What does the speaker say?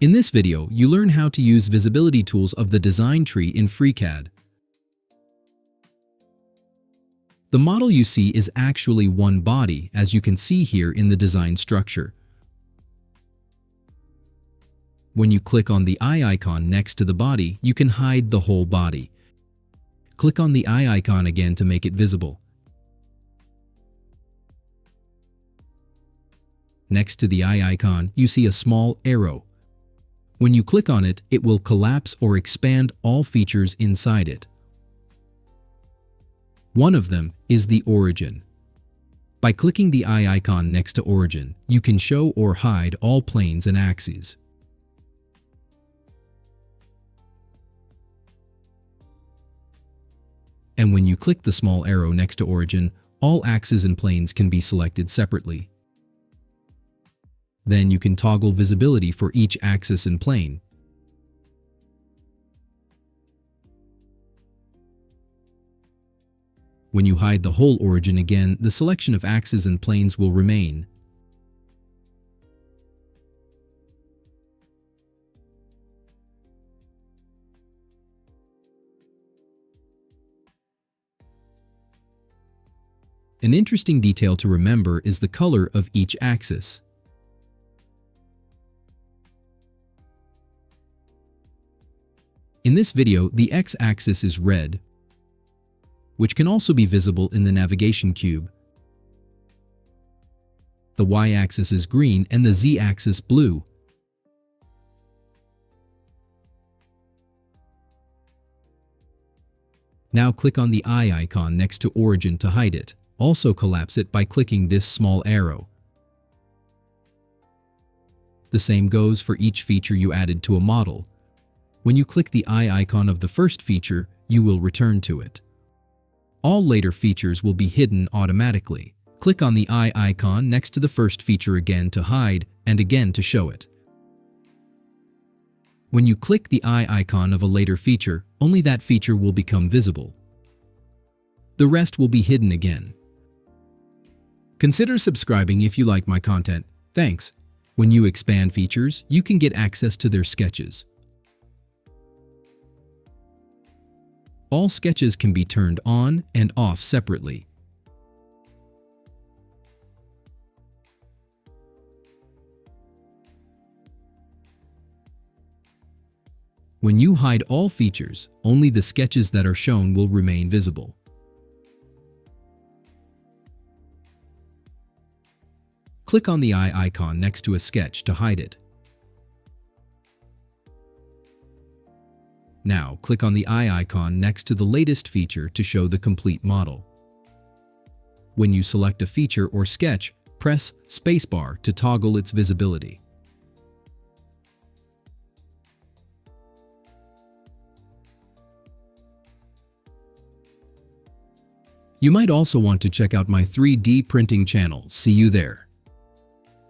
In this video, you learn how to use visibility tools of the design tree in FreeCAD. The model you see is actually one body, as you can see here in the design structure. When you click on the eye icon next to the body, you can hide the whole body. Click on the eye icon again to make it visible. Next to the eye icon, you see a small arrow. When you click on it, it will collapse or expand all features inside it. One of them is the origin. By clicking the eye icon next to origin, you can show or hide all planes and axes. And when you click the small arrow next to origin, all axes and planes can be selected separately. Then you can toggle visibility for each axis and plane. When you hide the whole origin again, the selection of axes and planes will remain. An interesting detail to remember is the color of each axis. In this video, the x-axis is red, which can also be visible in the navigation cube. The y-axis is green and the z-axis blue. Now click on the eye icon next to origin to hide it. Also collapse it by clicking this small arrow. The same goes for each feature you added to a model. When you click the eye icon of the first feature, you will return to it. All later features will be hidden automatically. Click on the eye icon next to the first feature again to hide and again to show it. When you click the eye icon of a later feature, only that feature will become visible. The rest will be hidden again. Consider subscribing if you like my content. Thanks. When you expand features, you can get access to their sketches. All sketches can be turned on and off separately. When you hide all features, only the sketches that are shown will remain visible. Click on the eye icon next to a sketch to hide it. Now, click on the eye icon next to the latest feature to show the complete model. When you select a feature or sketch, press spacebar to toggle its visibility. You might also want to check out my 3D printing channel. See you there.